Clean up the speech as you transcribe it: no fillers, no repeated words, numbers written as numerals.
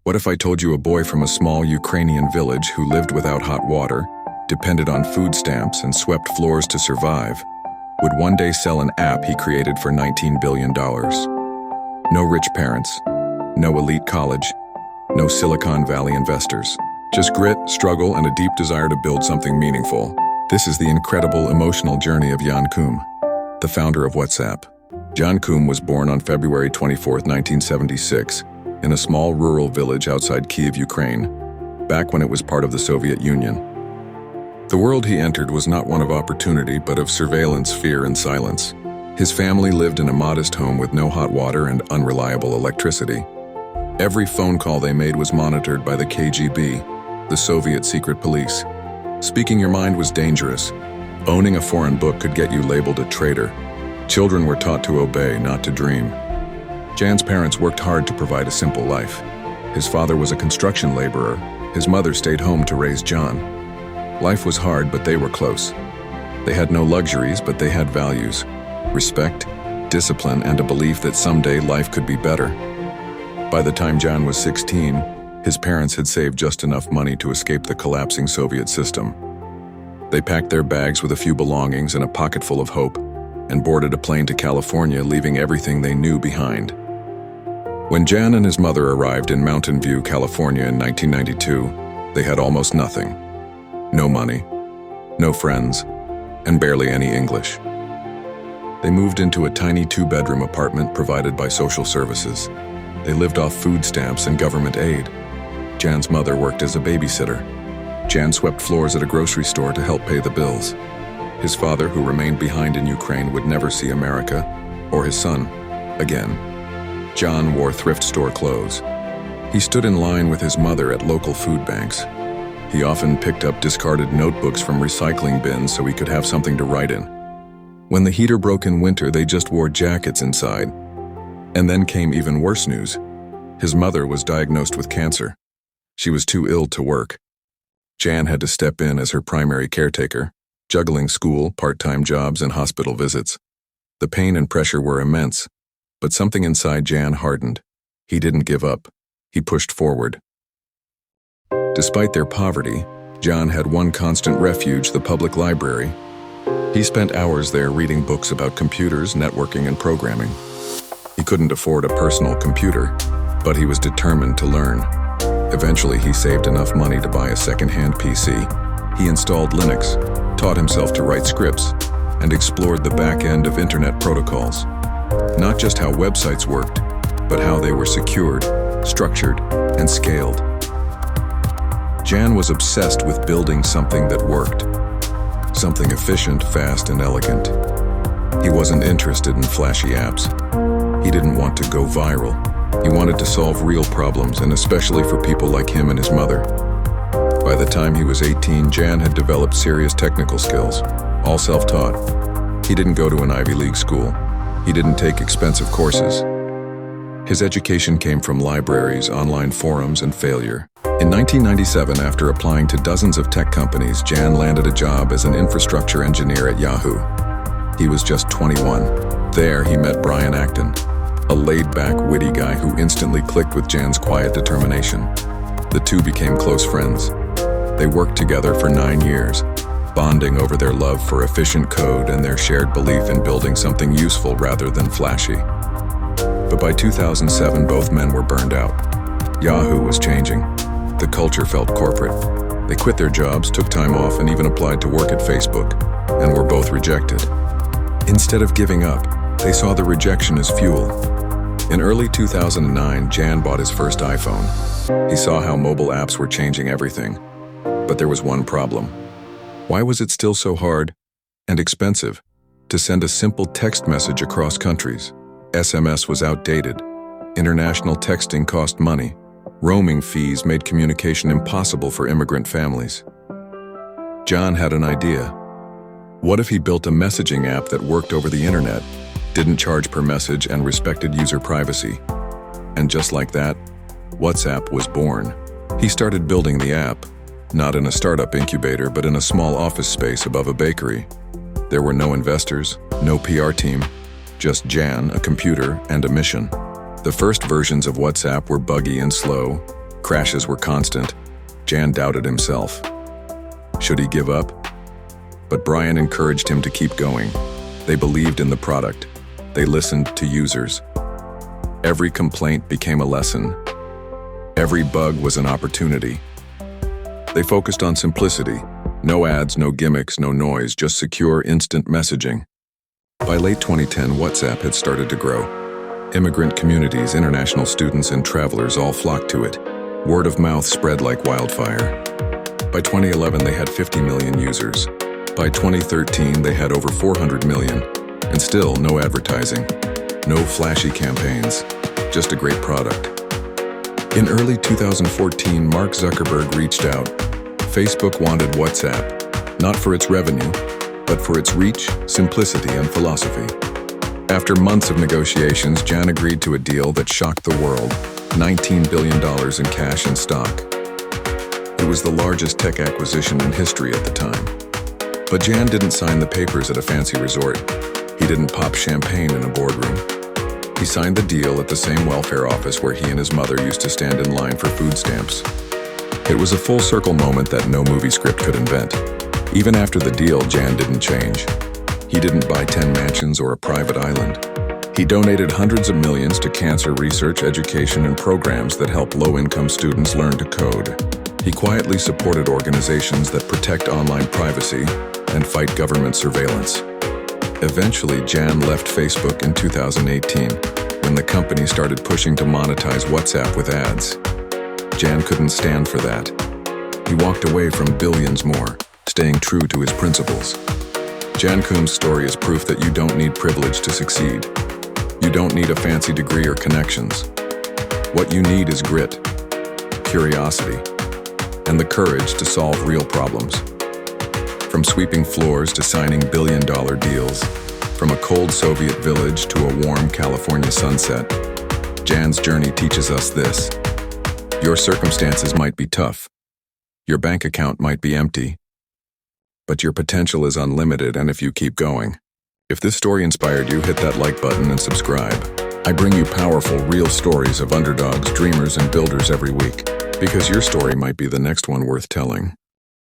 What if I told you a boy from a small Ukrainian village who lived without hot water, depended on food stamps, and swept floors to survive, would one day sell an app he created for $19 billion? No rich parents, no elite college, no Silicon Valley investors. Just grit, struggle, and a deep desire to build something meaningful. This is the incredible emotional journey of Jan Koum, the founder of WhatsApp. Jan Koum was born on February 24, 1976, in a small rural village outside Kyiv, Ukraine, back when it was part of the Soviet Union. The world he entered was not one of opportunity, but of surveillance, fear, and silence. His family lived in a modest home with no hot water and unreliable electricity. Every phone call they made was monitored by the KGB, the Soviet secret police. Speaking your mind was dangerous. Owning a foreign book could get you labeled a traitor. Children were taught to obey, not to dream. Jan's parents worked hard to provide a simple life. His father was a construction laborer. His mother stayed home to raise Jan. Life was hard, but they were close. They had no luxuries, but they had values: respect, discipline, and a belief that someday life could be better. By the time Jan was 16, his parents had saved just enough money to escape the collapsing Soviet system. They packed their bags with a few belongings and a pocket full of hope, and boarded a plane to California, leaving everything they knew behind. When Jan and his mother arrived in Mountain View, California in 1992, they had almost nothing. No money, no friends, and barely any English. They moved into a tiny 2-bedroom apartment provided by social services. They lived off food stamps and government aid. Jan's mother worked as a babysitter. Jan swept floors at a grocery store to help pay the bills. His father, who remained behind in Ukraine, would never see America, or his son, again. Jan wore thrift store clothes. He stood in line with his mother at local food banks. He often picked up discarded notebooks from recycling bins so he could have something to write in. When the heater broke in winter, they just wore jackets inside. And then came even worse news. His mother was diagnosed with cancer. She was too ill to work. Jan had to step in as her primary caretaker, juggling school, part-time jobs, and hospital visits. The pain and pressure were immense, but something inside Jan hardened. He didn't give up. He pushed forward. Despite their poverty, Jan had one constant refuge: the public library. He spent hours there reading books about computers, networking, and programming. He couldn't afford a personal computer, but he was determined to learn. Eventually, he saved enough money to buy a second-hand PC. He installed Linux, taught himself to write scripts, and explored the back end of internet protocols. Not just how websites worked, but how they were secured, structured, and scaled. Jan was obsessed with building something that worked. Something efficient, fast, and elegant. He wasn't interested in flashy apps. He didn't want to go viral. He wanted to solve real problems, and especially for people like him and his mother. By the time he was 18, Jan had developed serious technical skills, all self-taught. He didn't go to an Ivy League school. He didn't take expensive courses. His education came from libraries, online forums, and failure. In 1997, after applying to dozens of tech companies, Jan landed a job as an infrastructure engineer at Yahoo. He was just 21. There, he met Brian Acton, a laid-back, witty guy who instantly clicked with Jan's quiet determination. The two became close friends. They worked together for 9 years, bonding over their love for efficient code and their shared belief in building something useful rather than flashy. But by 2007, both men were burned out. Yahoo was changing. The culture felt corporate. They quit their jobs, took time off, and even applied to work at Facebook, and were both rejected. Instead of giving up, they saw the rejection as fuel. In early 2009, Jan bought his first iPhone. He saw how mobile apps were changing everything. But there was one problem. Why was it still so hard and expensive to send a simple text message across countries? SMS was outdated. International texting cost money. Roaming fees made communication impossible for immigrant families. Jan had an idea. What if he built a messaging app that worked over the internet, didn't charge per message, and respected user privacy? And just like that, WhatsApp was born. He started building the app, not in a startup incubator, but in a small office space above a bakery. There were no investors, no PR team, just Jan, a computer, and a mission. The first versions of WhatsApp were buggy and slow, Crashes were constant. Jan doubted himself. Should he give up? But Brian encouraged him to keep going. They believed in the product. They listened to users. Every complaint became a lesson. Every bug was an opportunity. They focused on simplicity. No ads, no gimmicks, no noise, just secure, instant messaging. By late 2010, WhatsApp had started to grow. Immigrant communities, international students, and travelers all flocked to it. Word of mouth spread like wildfire. By 2011, they had 50 million users. By 2013, they had over 400 million. And still, no advertising. No flashy campaigns. Just a great product. In early 2014, Mark Zuckerberg reached out. Facebook wanted WhatsApp, not for its revenue, but for its reach, simplicity, and philosophy. After months of negotiations, Jan agreed to a deal that shocked the world, $19 billion in cash and stock. It was the largest tech acquisition in history at the time. But Jan didn't sign the papers at a fancy resort. He didn't pop champagne in a boardroom. He signed the deal at the same welfare office where he and his mother used to stand in line for food stamps. It was a full-circle moment that no movie script could invent. Even after the deal, Jan didn't change. He didn't buy 10 mansions or a private island. He donated hundreds of millions to cancer research, education, and programs that help low-income students learn to code. He quietly supported organizations that protect online privacy and fight government surveillance. Eventually, Jan left Facebook in 2018, when the company started pushing to monetize WhatsApp with ads. Jan couldn't stand for that. He walked away from billions more, staying true to his principles. Jan Koum's story is proof that you don't need privilege to succeed. You don't need a fancy degree or connections. What you need is grit, curiosity, and the courage to solve real problems. From sweeping floors to signing billion-dollar deals, from a cold Soviet village to a warm California sunset, Jan's journey teaches us this. Your circumstances might be tough. Your bank account might be empty. But your potential is unlimited, and if you keep going. If this story inspired you, hit that like button and subscribe. I bring you powerful, real stories of underdogs, dreamers, and builders every week, because your story might be the next one worth telling.